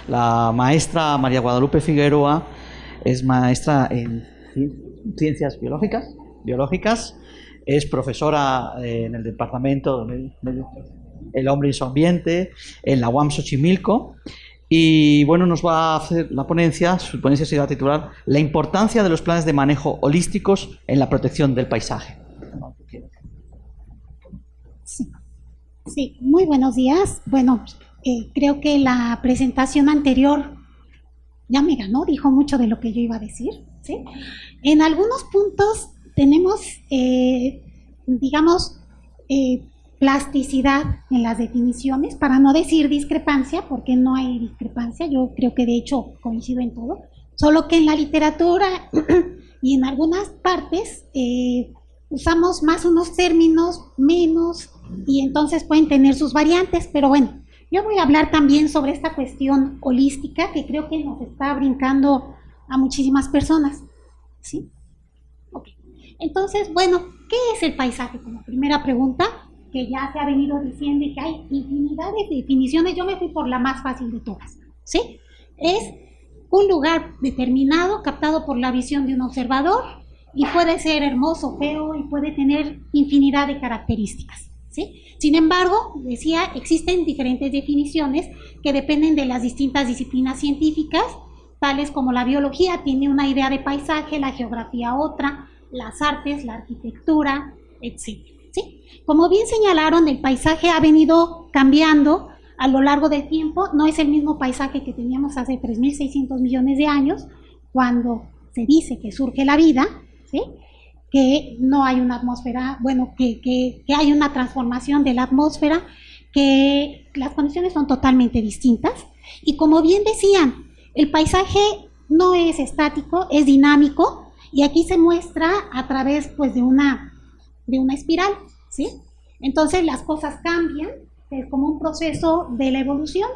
La maestra María Guadalupe Figueroa es maestra en ciencias biológicas, es profesora en el departamento de El Hombre y su Ambiente, en la UAM Xochimilco, y bueno, nos va a hacer la ponencia, su ponencia se va a titular La importancia de los planes de manejo holísticos en la protección del paisaje. Sí, muy buenos días. Bueno, creo que la presentación anterior ya me ganó, dijo mucho de lo que yo iba a decir, ¿sí? En algunos puntos tenemos, digamos, plasticidad en las definiciones, para no decir discrepancia, porque no hay discrepancia, yo creo que de hecho coincido en todo, solo que en la literatura y en algunas partes usamos más unos términos, menos, y entonces pueden tener sus variantes, pero bueno, yo voy a hablar también sobre esta cuestión holística que creo que nos está brincando a muchísimas personas, ¿sí? Ok, entonces, bueno, ¿qué es el paisaje? Como primera pregunta, que ya se ha venido diciendo y que hay infinidad de definiciones, yo me fui por la más fácil de todas, ¿sí? Es un lugar determinado, captado por la visión de un observador, y puede ser hermoso, feo, y puede tener infinidad de características, ¿sí? Sin embargo, decía, existen diferentes definiciones que dependen de las distintas disciplinas científicas, tales como la biología tiene una idea de paisaje, la geografía otra, las artes, la arquitectura, etc., ¿sí? Como bien señalaron, el paisaje ha venido cambiando a lo largo del tiempo, no es el mismo paisaje que teníamos hace 3.600 millones de años, cuando se dice que surge la vida, ¿sí? Que no hay una atmósfera, bueno, que hay una transformación de la atmósfera, que las condiciones son totalmente distintas, y como bien decían, el paisaje no es estático, es dinámico, y aquí se muestra a través, pues, de una espiral, ¿sí? Entonces las cosas cambian, es como un proceso de la evolución,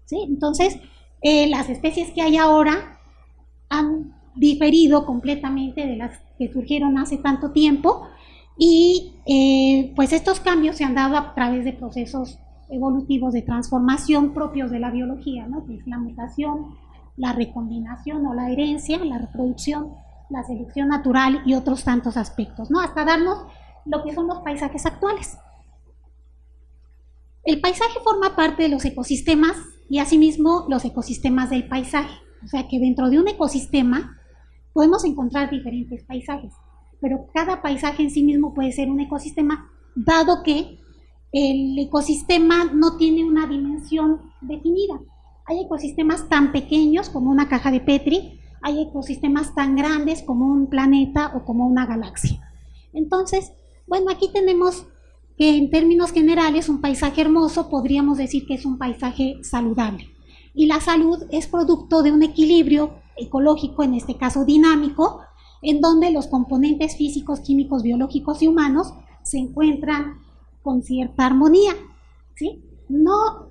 ¿sí? Entonces las especies que hay ahora han diferido completamente de las que surgieron hace tanto tiempo, y pues estos cambios se han dado a través de procesos evolutivos de transformación propios de la biología, ¿no? Que es la mutación, la recombinación o la herencia, la reproducción, la selección natural y otros tantos aspectos, ¿no? Hasta darnos lo que son los paisajes actuales. El paisaje forma parte de los ecosistemas y asimismo los ecosistemas del paisaje, o sea que dentro de un ecosistema podemos encontrar diferentes paisajes, pero cada paisaje en sí mismo puede ser un ecosistema, dado que el ecosistema no tiene una dimensión definida. Hay ecosistemas tan pequeños como una caja de Petri, hay ecosistemas tan grandes como un planeta o como una galaxia. Entonces, bueno, aquí tenemos que en términos generales un paisaje hermoso podríamos decir que es un paisaje saludable. Y la salud es producto de un equilibrio ecológico, en este caso dinámico, en donde los componentes físicos, químicos, biológicos y humanos se encuentran con cierta armonía, ¿sí? No,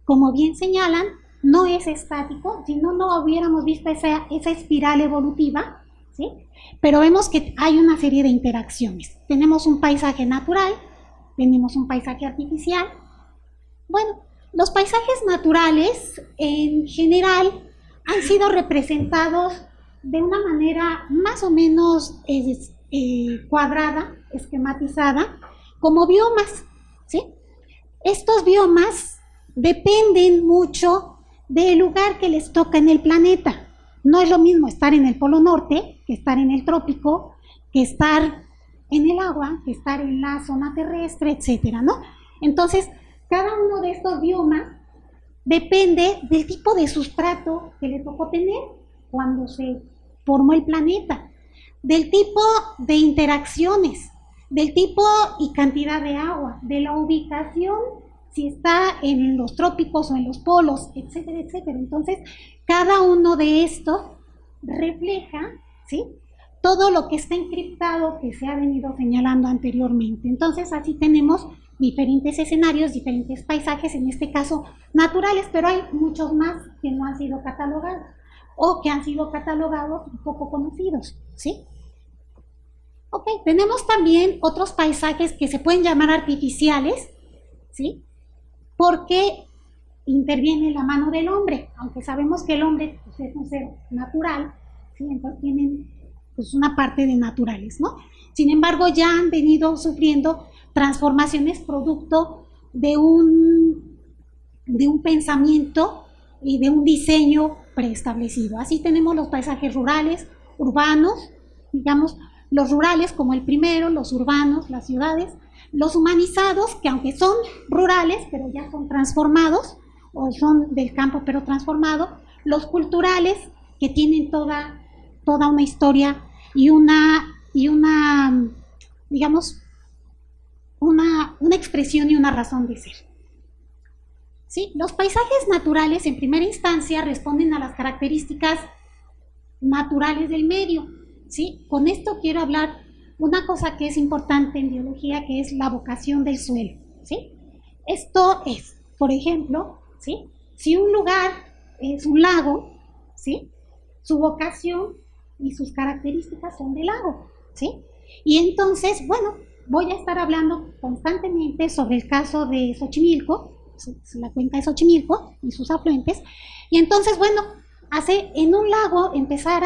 como bien señalan, no es estático, si no, no hubiéramos visto esa espiral evolutiva, ¿sí? Pero vemos que hay una serie de interacciones. Tenemos un paisaje natural, tenemos un paisaje artificial. Bueno, los paisajes naturales en general han sido representados de una manera más o menos cuadrada, esquematizada, como biomas, ¿sí? Estos biomas dependen mucho del lugar que les toca en el planeta. No es lo mismo estar en el Polo Norte que estar en el trópico, que estar en el agua, que estar en la zona terrestre, etcétera, ¿no? Entonces, cada uno de estos biomas depende del tipo de sustrato que le tocó tener cuando se formó el planeta, del tipo de interacciones, del tipo y cantidad de agua, de la ubicación, si está en los trópicos o en los polos, etcétera, etcétera. Entonces, cada uno de estos refleja, ¿sí?, todo lo que está encriptado que se ha venido señalando anteriormente. Entonces, así tenemos diferentes escenarios, diferentes paisajes, en este caso naturales, pero hay muchos más que no han sido catalogados o que han sido catalogados y poco conocidos, ¿sí? Ok, tenemos también otros paisajes que se pueden llamar artificiales, ¿sí? Porque interviene la mano del hombre, aunque sabemos que el hombre pues, es un ser natural, ¿sí? Entonces tienen pues, una parte de naturales, ¿no? Sin embargo, ya han venido sufriendo transformaciones producto de un pensamiento y de un diseño preestablecido. Así tenemos los paisajes rurales, urbanos, digamos, los rurales como el primero, los urbanos, las ciudades, los humanizados, que aunque son rurales, pero ya son transformados, o son del campo pero transformados, los culturales, que tienen toda una historia y una digamos, una expresión y una razón de ser. ¿Sí? Los paisajes naturales, en primera instancia, responden a las características naturales del medio. ¿Sí? Con esto quiero hablar una cosa que es importante en biología, que es la vocación del suelo. ¿Sí? Esto es, por ejemplo, ¿sí? Si un lugar es un lago, ¿sí? Su vocación y sus características son de lago. ¿Sí? Y entonces, bueno, voy a estar hablando constantemente sobre el caso de Xochimilco, la cuenca de Xochimilco y sus afluentes, y entonces, bueno, hace en un lago empezar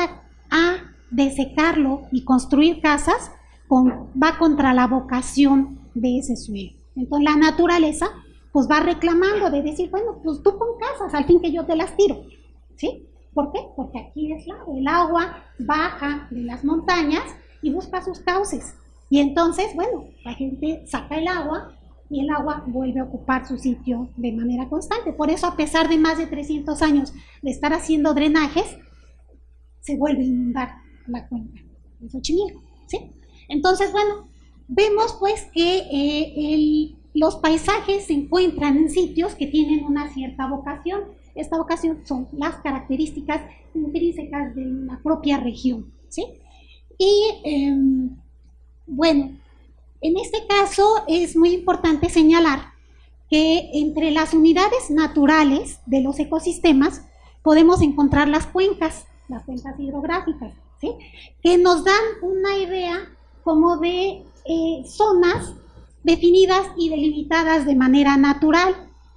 a desecarlo y construir casas, va contra la vocación de ese suelo. Entonces la naturaleza pues va reclamando de decir, bueno, pues tú pon casas, al fin que yo te las tiro, ¿sí? ¿Por qué? Porque aquí es lago, el agua baja de las montañas y busca sus cauces, y entonces, bueno, la gente saca el agua y el agua vuelve a ocupar su sitio de manera constante. Por eso, a pesar de más de 300 años de estar haciendo drenajes, se vuelve a inundar la cuenca de Xochimilco, ¿sí? Entonces, bueno, vemos pues que los paisajes se encuentran en sitios que tienen una cierta vocación. Esta vocación son las características intrínsecas de la propia región, ¿sí? Y, bueno, en este caso es muy importante señalar que entre las unidades naturales de los ecosistemas podemos encontrar las cuencas hidrográficas, ¿sí? Que nos dan una idea como de zonas definidas y delimitadas de manera natural,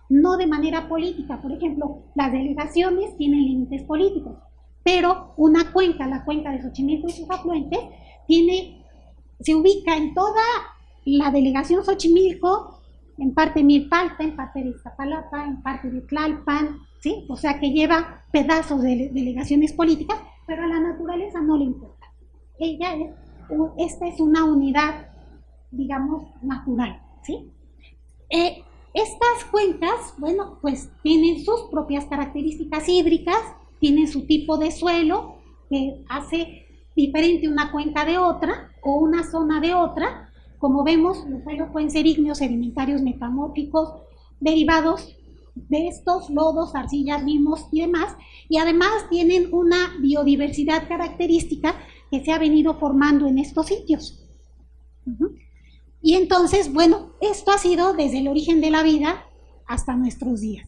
no de manera política. Por ejemplo, las delegaciones tienen límites políticos, pero una cuenca, la cuenca de Xochimilco y sus afluentes, se ubica en toda la delegación Xochimilco, en parte de Milpalta, en parte de Iztapalapa, en parte de Tlalpan, ¿sí? O sea que lleva pedazos de delegaciones políticas, pero a la naturaleza no le importa. Esta es una unidad, digamos, natural, ¿sí? Estas cuencas, bueno, pues tienen sus propias características hídricas, tienen su tipo de suelo que hace diferente una cuenca de otra o una zona de otra. Como vemos, los suelos pueden ser ígneos, sedimentarios, metamórficos, derivados de estos, lodos, arcillas, limos y demás, y además tienen una biodiversidad característica que se ha venido formando en estos sitios. Y entonces, bueno, esto ha sido desde el origen de la vida hasta nuestros días,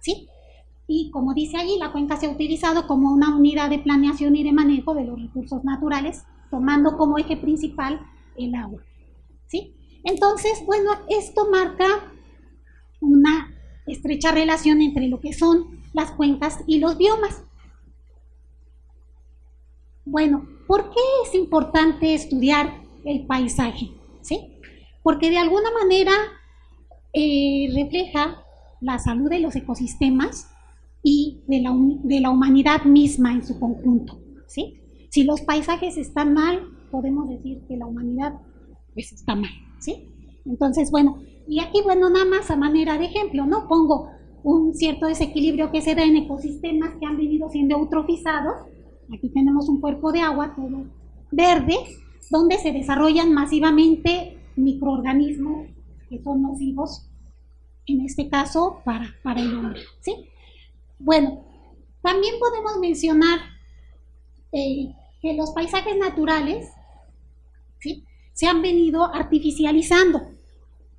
¿sí? Y como dice allí, la cuenca se ha utilizado como una unidad de planeación y de manejo de los recursos naturales, tomando como eje principal el agua, ¿sí? Entonces, bueno, esto marca una estrecha relación entre lo que son las cuencas y los biomas. Bueno, ¿por qué es importante estudiar el paisaje? ¿Sí? Porque de alguna manera refleja la salud de los ecosistemas y de la humanidad misma en su conjunto, ¿sí? Si los paisajes están mal, podemos decir que la humanidad pues está mal, ¿sí? Entonces, bueno, y aquí, bueno, nada más a manera de ejemplo, ¿no? Pongo un cierto desequilibrio que se da en ecosistemas que han venido siendo eutrofizados. Aquí tenemos un cuerpo de agua todo verde, donde se desarrollan masivamente microorganismos que son nocivos, en este caso, para el hombre, ¿sí? Bueno, también podemos mencionar que los paisajes naturales, ¿sí?, se han venido artificializando,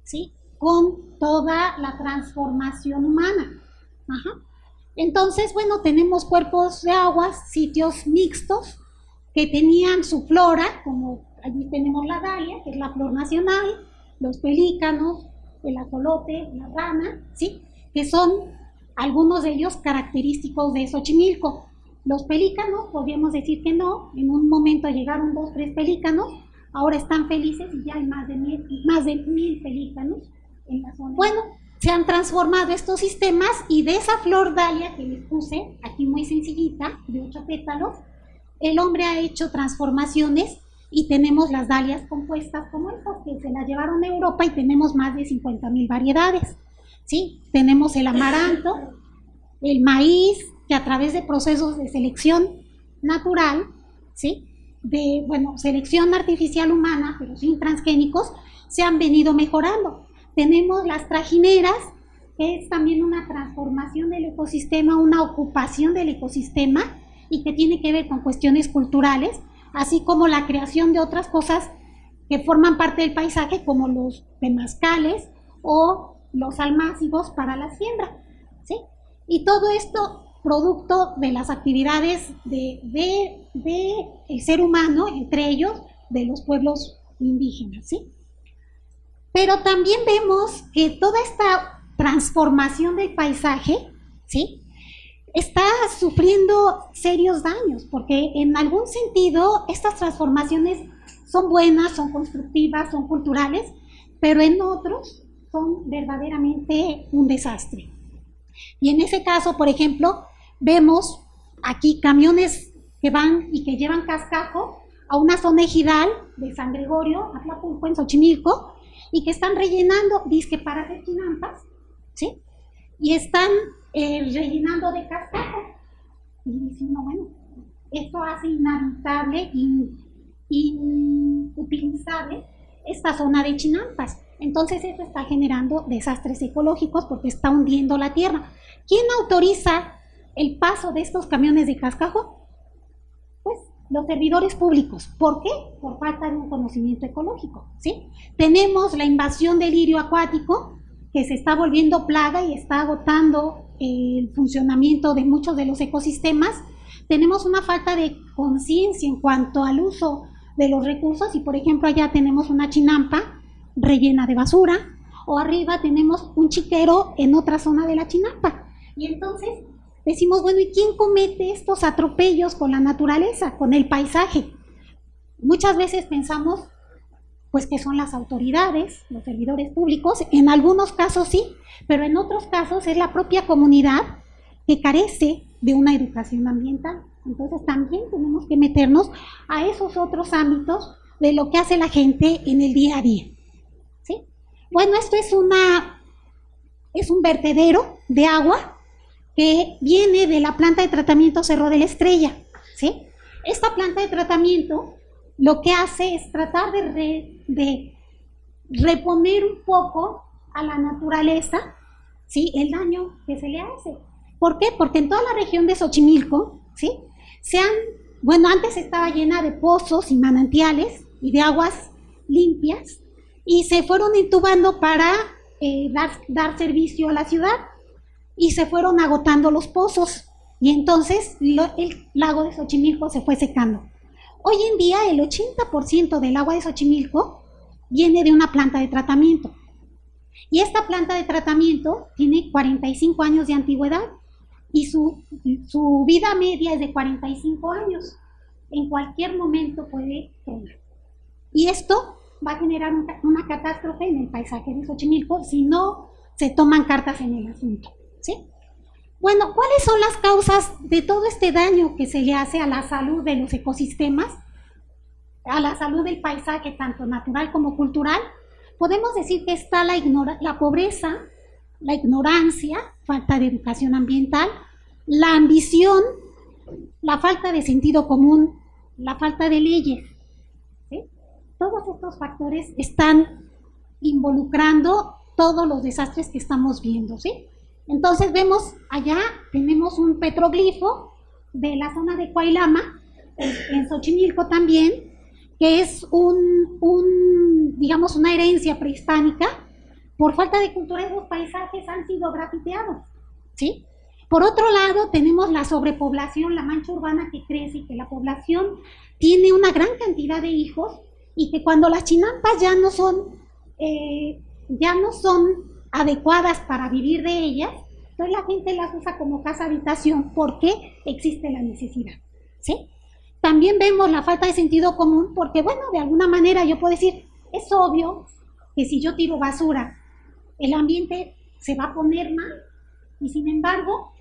¿sí?, con toda la transformación humana. Entonces, bueno, tenemos cuerpos de aguas, sitios mixtos, que tenían su flora, como allí tenemos la dalia, que es la flor nacional, los pelícanos, el ajolote, la rana, ¿sí?, que son algunos de ellos característicos de Xochimilco. Los pelícanos, podríamos decir que no, en un momento llegaron 2, 3 pelícanos, ahora están felices y ya hay más de 1000 pelícanos en la zona. Bueno, se han transformado estos sistemas y de esa flor dalia que les puse, aquí muy sencillita, de 8 pétalos, el hombre ha hecho transformaciones y tenemos las dalias compuestas como estas que se las llevaron a Europa y tenemos más de 50,000 variedades, ¿sí? Tenemos el amaranto, el maíz, que a través de procesos de selección natural, ¿sí? De, bueno, selección artificial humana, pero sin transgénicos, se han venido mejorando. Tenemos las trajineras, que es también una transformación del ecosistema, una ocupación del ecosistema y que tiene que ver con cuestiones culturales, así como la creación de otras cosas que forman parte del paisaje, como los temazcales o los almácigos para la siembra, ¿sí? Y todo esto producto de las actividades de el ser humano, entre ellos de los pueblos indígenas, ¿sí? Pero también vemos que toda esta transformación del paisaje, ¿sí?, está sufriendo serios daños, porque en algún sentido estas transformaciones son buenas, son constructivas, son culturales, pero en otros son verdaderamente un desastre. Y en ese caso, por ejemplo, vemos aquí camiones que van y que llevan cascajo a una zona ejidal de San Gregorio, Atlapulco, en Xochimilco, y que están rellenando, dizque para hacer chinampas, ¿sí? Y están rellenando de cascajo. Y dice uno, bueno, esto hace inhabitable, inutilizable esta zona de chinampas. Entonces eso está generando desastres ecológicos porque está hundiendo la tierra. ¿Quién autoriza el paso de estos camiones de cascajo? Pues los servidores públicos. ¿Por qué? Por falta de un conocimiento ecológico, ¿sí? Tenemos la invasión del lirio acuático, que se está volviendo plaga y está agotando el funcionamiento de muchos de los ecosistemas. Tenemos una falta de conciencia en cuanto al uso de los recursos y, por ejemplo, allá tenemos una chinampa rellena de basura, o arriba tenemos un chiquero en otra zona de la chinampa. Y entonces decimos, bueno, ¿y quién comete estos atropellos con la naturaleza, con el paisaje? Muchas veces pensamos pues que son las autoridades, los servidores públicos, en algunos casos sí, pero en otros casos es la propia comunidad que carece de una educación ambiental. Entonces también tenemos que meternos a esos otros ámbitos de lo que hace la gente en el día a día, ¿sí? Bueno, esto es un vertedero de agua que viene de la planta de tratamiento Cerro de la Estrella, ¿sí? Esta planta de tratamiento lo que hace es tratar de reponer un poco a la naturaleza, ¿sí?, el daño que se le hace. ¿Por qué? Porque en toda la región de Xochimilco, ¿sí?, antes estaba llena de pozos y manantiales y de aguas limpias, y se fueron entubando para dar servicio a la ciudad, y se fueron agotando los pozos, y entonces el lago de Xochimilco se fue secando. Hoy en día el 80% del agua de Xochimilco viene de una planta de tratamiento. Y esta planta de tratamiento tiene 45 años de antigüedad y su vida media es de 45 años. En cualquier momento puede tronar. Y esto va a generar una catástrofe en el paisaje de Xochimilco si no se toman cartas en el asunto, ¿sí? Bueno, ¿cuáles son las causas de todo este daño que se le hace a la salud de los ecosistemas, a la salud del paisaje, tanto natural como cultural? Podemos decir que está la pobreza, la ignorancia, falta de educación ambiental, la ambición, la falta de sentido común, la falta de leyes, ¿sí? Todos estos factores están involucrando todos los desastres que estamos viendo, ¿sí? Entonces vemos allá, tenemos un petroglifo de la zona de Coailama, en Xochimilco también, que es digamos, una herencia prehispánica. Por falta de cultura, los paisajes han sido grafiteados, ¿sí? Por otro lado, tenemos la sobrepoblación, la mancha urbana que crece y que la población tiene una gran cantidad de hijos, y que cuando las chinampas ya no son adecuadas para vivir de ellas, Entonces la gente las usa como casa habitación porque existe la necesidad, ¿sí? También vemos la falta de sentido común porque, bueno, de alguna manera yo puedo decir, es obvio que si yo tiro basura, el ambiente se va a poner mal, y sin embargo,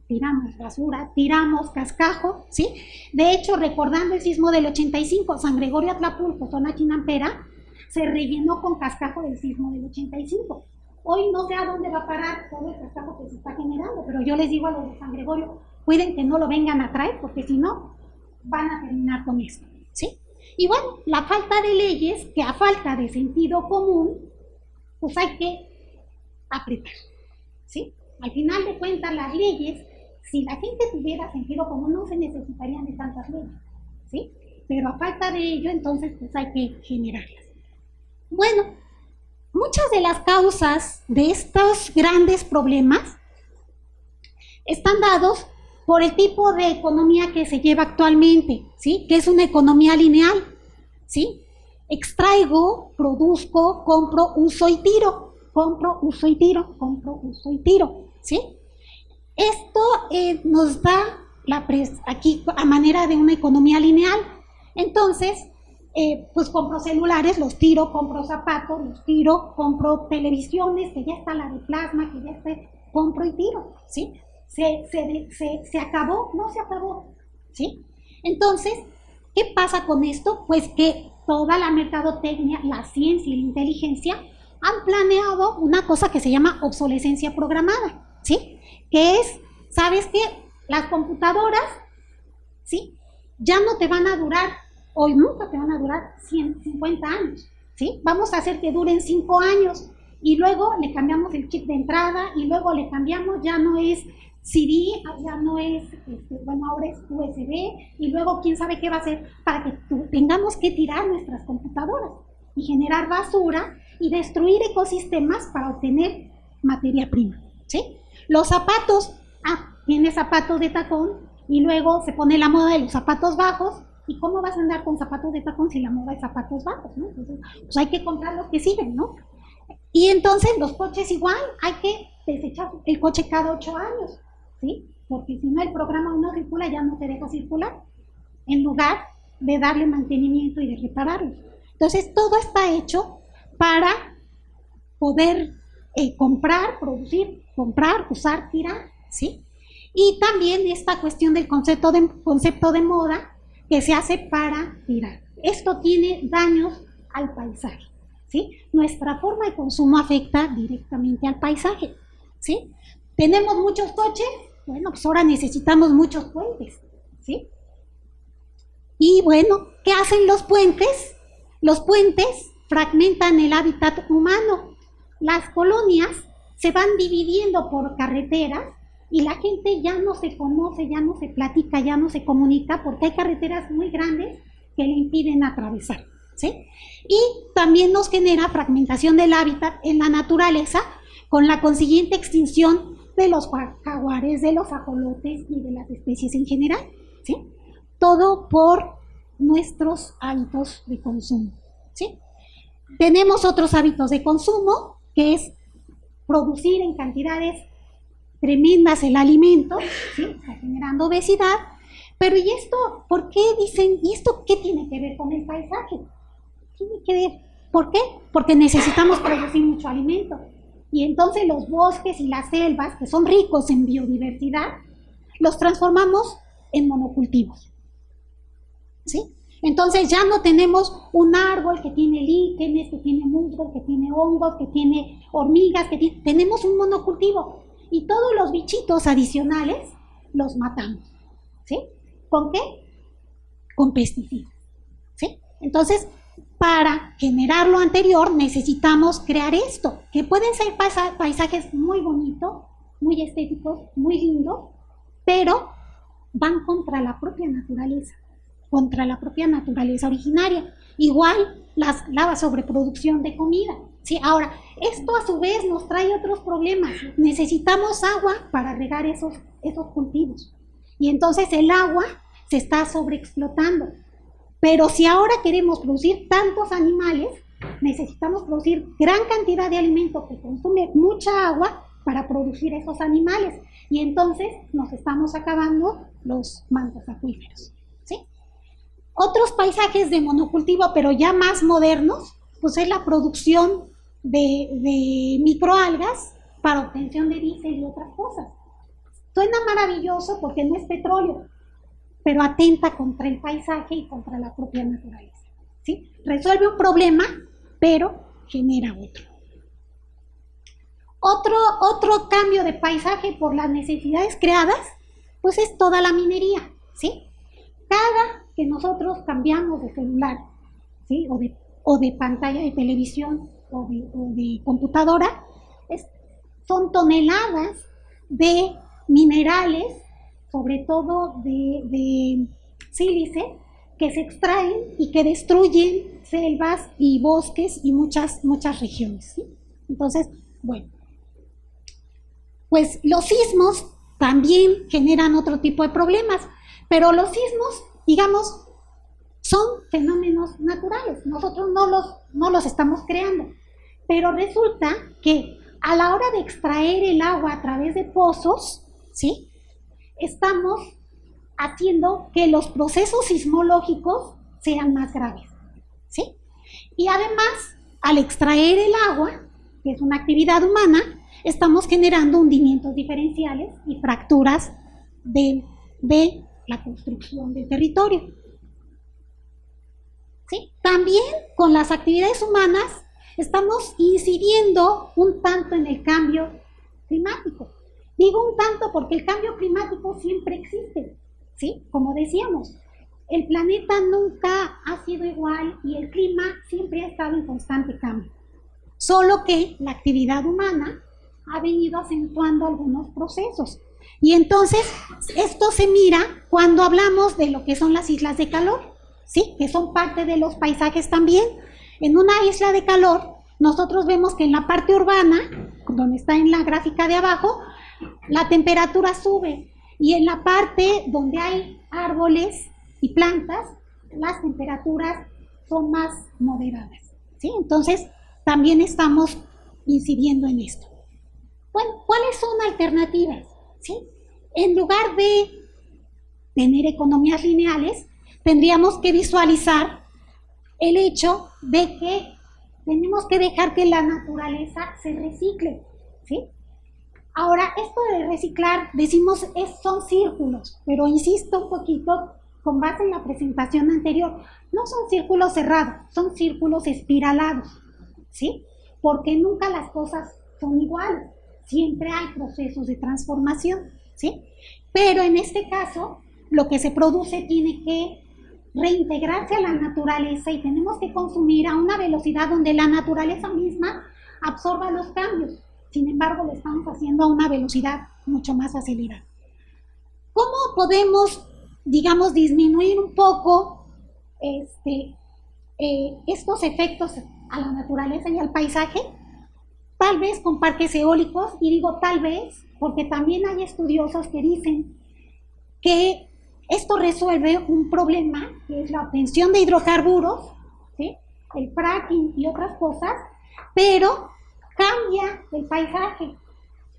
tiramos basura, tiramos cascajo, ¿sí? De hecho, recordando el sismo del 85, San Gregorio Atlapulco, zona Chinampera, se rellenó con cascajo del sismo del 85. Hoy no sé a dónde va a parar todo el cascajo que se está generando, pero yo les digo a los de San Gregorio, cuiden que no lo vengan a traer, porque si no, van a terminar con esto, ¿sí? Y bueno, la falta de leyes, que a falta de sentido común, pues hay que apretar, ¿sí? Al final de cuentas, las leyes, si la gente tuviera sentido común, no se necesitarían de tantas leyes, ¿sí? Pero a falta de ello, entonces, pues hay que generarlas. Bueno, muchas de las causas de estos grandes problemas están dados por el tipo de economía que se lleva actualmente, ¿sí? Que es una economía lineal, ¿sí? Extraigo, produzco, compro, uso y tiro. Compro, uso y tiro, compro, uso y tiro, ¿sí? Esto nos da aquí a manera de una economía lineal. Entonces, pues compro celulares, los tiro, compro zapatos, los tiro, compro televisiones, que ya está la de plasma, que ya está, compro y tiro, ¿sí? ¿Se acabó? No se acabó, ¿sí? Entonces, ¿qué pasa con esto? Pues que toda la mercadotecnia, la ciencia y la inteligencia han planeado una cosa que se llama obsolescencia programada, ¿sí? Que es, ¿sabes qué? Las computadoras, ¿sí? Ya no te van a durar, o nunca te van a durar 150 años, ¿sí? Vamos a hacer que duren 5 años, y luego le cambiamos el chip de entrada, y luego le cambiamos, ya no es CD, ya no es, bueno, ahora es USB, y luego quién sabe qué va a hacer para que tengamos que tirar nuestras computadoras, y generar basura, y destruir ecosistemas para obtener materia prima, ¿sí? Los zapatos, tiene zapatos de tacón, y luego se pone la moda de los zapatos bajos, ¿y cómo vas a andar con zapatos de tacón si la moda es zapatos bajos, ¿no? Entonces, pues hay que comprar los que sirven, ¿no? Y entonces los coches igual, hay que desechar el coche cada 8 años, ¿sí? Porque si no el programa no circula, ya no te deja circular, en lugar de darle mantenimiento y de repararlo. Entonces todo está hecho para poder comprar, producir, comprar, usar, tirar, ¿sí? Y también esta cuestión del concepto de moda que se hace para tirar. Esto tiene daños al paisaje, ¿sí? Nuestra forma de consumo afecta directamente al paisaje, ¿sí? ¿Tenemos muchos coches? Bueno, pues ahora necesitamos muchos puentes, ¿sí? Y bueno, ¿qué hacen los puentes? Los puentes fragmentan el hábitat humano. Las colonias se van dividiendo por carreteras y la gente ya no se conoce, ya no se platica, ya no se comunica porque hay carreteras muy grandes que le impiden atravesar, ¿sí? Y también nos genera fragmentación del hábitat en la naturaleza con la consiguiente extinción de los jaguares, de los ajolotes y de las especies en general, ¿sí? Todo por nuestros hábitos de consumo, ¿sí? Tenemos otros hábitos de consumo, que es producir en cantidades tremendas el alimento, ¿sí? Está generando obesidad. Pero ¿y esto? ¿Por qué dicen? ¿Y esto qué tiene que ver con el paisaje? Tiene que ver. ¿Por qué? Porque necesitamos producir mucho alimento. Y entonces los bosques y las selvas, que son ricos en biodiversidad, los transformamos en monocultivos, ¿sí? Entonces ya no tenemos un árbol que tiene líquenes, que tiene musgos, que tiene hongos, que tiene hormigas, tenemos un monocultivo. Y todos los bichitos adicionales los matamos, ¿sí? ¿Con qué? Con pesticidas, ¿sí? Entonces, para generar lo anterior necesitamos crear esto, que pueden ser paisajes muy bonitos, muy estéticos, muy lindos, pero van contra la propia naturaleza originaria. Igual la sobreproducción de comida, ¿sí? Ahora, esto a su vez nos trae otros problemas. Necesitamos agua para regar esos cultivos. Y entonces el agua se está sobreexplotando. Pero si ahora queremos producir tantos animales, necesitamos producir gran cantidad de alimento que consume mucha agua para producir esos animales. Y entonces nos estamos acabando los mantos acuíferos, ¿sí? Otros paisajes de monocultivo, pero ya más modernos, pues es la producción de microalgas para obtención de diésel y otras cosas. Suena maravilloso porque no es petróleo, pero atenta contra el paisaje y contra la propia naturaleza, ¿sí? Resuelve un problema, pero genera otro. Otro cambio de paisaje por las necesidades creadas, pues es toda la minería, ¿sí? Cada que nosotros cambiamos de celular, ¿sí? o de pantalla de televisión o de computadora, son toneladas de minerales, sobre todo de sílice, que se extraen y que destruyen selvas y bosques y muchas regiones, ¿sí? Entonces, bueno, pues los sismos también generan otro tipo de problemas, pero los sismos, digamos, son fenómenos naturales, nosotros no los estamos creando, pero resulta que a la hora de extraer el agua a través de pozos, ¿sí?, estamos haciendo que los procesos sismológicos sean más graves, ¿sí? Y además, al extraer el agua, que es una actividad humana, estamos generando hundimientos diferenciales y fracturas de la construcción del territorio, ¿sí? También con las actividades humanas estamos incidiendo un tanto en el cambio climático. Digo un tanto porque el cambio climático siempre existe, ¿sí? Como decíamos, el planeta nunca ha sido igual y el clima siempre ha estado en constante cambio. Solo que la actividad humana ha venido acentuando algunos procesos. Y entonces, esto se mira cuando hablamos de lo que son las islas de calor, ¿sí?, que son parte de los paisajes también. En una isla de calor, nosotros vemos que en la parte urbana, donde está en la gráfica de abajo, la temperatura sube. Y en la parte donde hay árboles y plantas, las temperaturas son más moderadas, ¿sí? Entonces, también estamos incidiendo en esto. Bueno, ¿cuáles son alternativas? ¿Sí? En lugar de tener economías lineales, tendríamos que visualizar el hecho de que tenemos que dejar que la naturaleza se recicle, ¿sí? Ahora, esto de reciclar, decimos, son círculos, pero insisto un poquito con base en la presentación anterior, no son círculos cerrados, son círculos espiralados, ¿sí? Porque nunca las cosas son iguales. Siempre hay procesos de transformación, ¿sí? Pero en este caso, lo que se produce tiene que reintegrarse a la naturaleza y tenemos que consumir a una velocidad donde la naturaleza misma absorba los cambios. Sin embargo, lo estamos haciendo a una velocidad mucho más acelerada. ¿Cómo podemos, digamos, disminuir un poco estos efectos a la naturaleza y al paisaje? Tal vez con parques eólicos, y digo tal vez porque también hay estudiosos que dicen que esto resuelve un problema, que es la obtención de hidrocarburos, ¿sí?, el fracking y otras cosas, pero cambia el paisaje,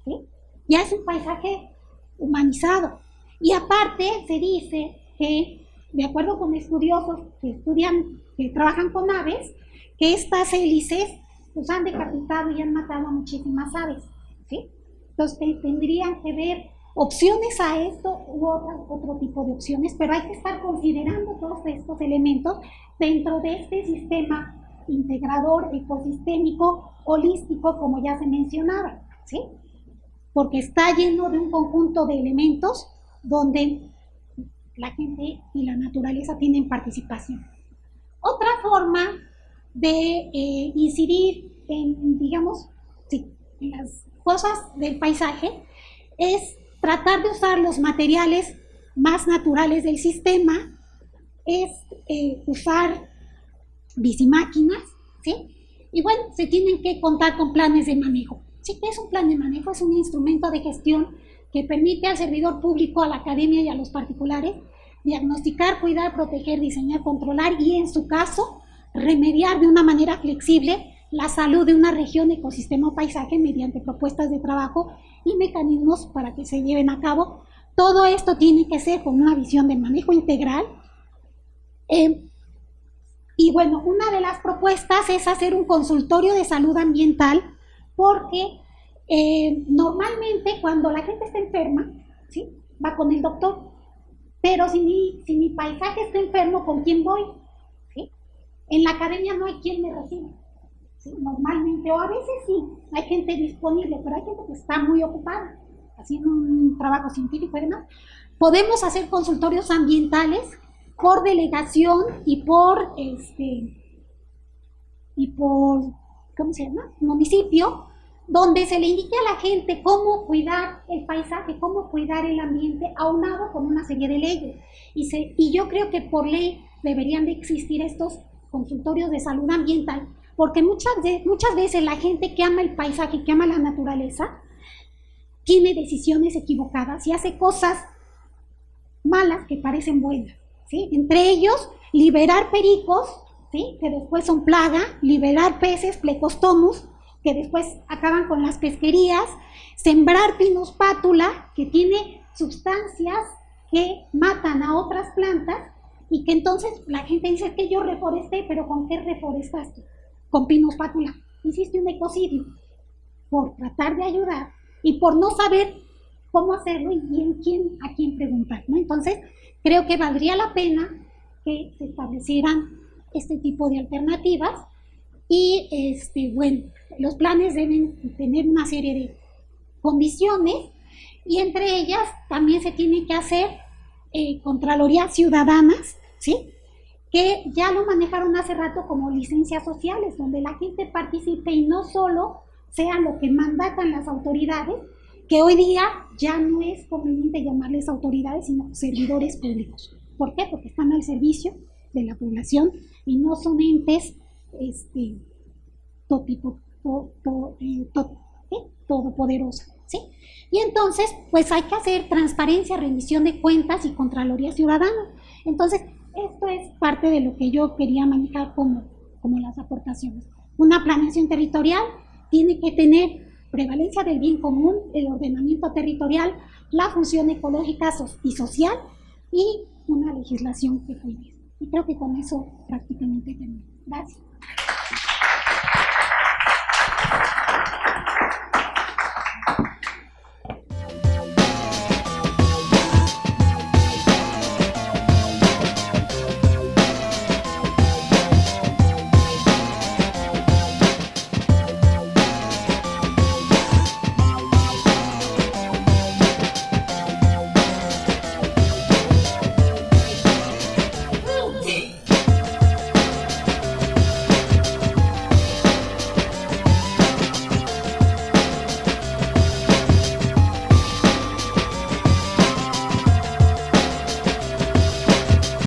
¿sí? Ya es un paisaje humanizado. Y aparte se dice que, de acuerdo con estudiosos que trabajan con aves, que estas hélices pues han decapitado y han matado a muchísimas aves, ¿sí? Entonces tendrían que ver opciones a esto u otro tipo de opciones, pero hay que estar considerando todos estos elementos dentro de este sistema integrador, ecosistémico, holístico, como ya se mencionaba, ¿sí? Porque está lleno de un conjunto de elementos donde la gente y la naturaleza tienen participación. Otra forma de incidir en, digamos, sí, en las cosas del paisaje es tratar de usar los materiales más naturales del sistema, es usar bicimáquinas, ¿sí? Y bueno, se tienen que contar con planes de manejo. ¿Sí? ¿Qué es un plan de manejo? Es un instrumento de gestión que permite al servidor público, a la academia y a los particulares diagnosticar, cuidar, proteger, diseñar, controlar y, en su caso, remediar de una manera flexible la salud de una región, ecosistema o paisaje mediante propuestas de trabajo y mecanismos para que se lleven a cabo. Todo esto tiene que ser con una visión de manejo integral. Y bueno, una de las propuestas es hacer un consultorio de salud ambiental, porque normalmente cuando la gente está enferma, ¿sí?, va con el doctor, pero si mi paisaje está enfermo, ¿con quién voy? ¿Sí? En la academia no hay quien me reciba, ¿sí? Normalmente, o a veces sí, hay gente disponible, pero hay gente que está muy ocupada haciendo un trabajo científico y demás. Podemos hacer consultorios ambientales por delegación y por ¿cómo se llama?, municipio, donde se le indique a la gente cómo cuidar el paisaje, cómo cuidar el ambiente, aunado con una serie de leyes. Y yo creo que por ley deberían de existir estos consultorios de salud ambiental, porque muchas veces la gente que ama el paisaje, que ama la naturaleza, tiene decisiones equivocadas y hace cosas malas que parecen buenas, ¿sí? Entre ellos, liberar pericos, ¿sí?, que después son plaga, liberar peces, Plecostomus, que después acaban con las pesquerías, sembrar Pinus pátula, que tiene sustancias que matan a otras plantas, y que entonces la gente dice que yo reforesté, pero ¿con qué reforestaste? Con Pinus pátula. Hiciste un ecocidio por tratar de ayudar y por no saber cómo hacerlo y a quién preguntar, ¿no? Entonces, creo que valdría la pena que se establecieran este tipo de alternativas. Y bueno, los planes deben tener una serie de condiciones, y entre ellas también se tienen que hacer contralorías ciudadanas, ¿sí?, que ya lo manejaron hace rato como licencias sociales, donde la gente participe y no solo sea lo que mandatan las autoridades, que hoy día ya no es conveniente llamarles autoridades, sino servidores públicos. ¿Por qué? Porque están al servicio de la población y no son entes todopoderosa, ¿sí? Y entonces, pues hay que hacer transparencia, rendición de cuentas y contraloría ciudadana. Entonces, esto es parte de lo que yo quería manejar como las aportaciones. Una planeación territorial tiene que tener prevalencia del bien común, el ordenamiento territorial, la función ecológica y social, y una legislación que cuide. Y creo que con eso prácticamente termino. Gracias.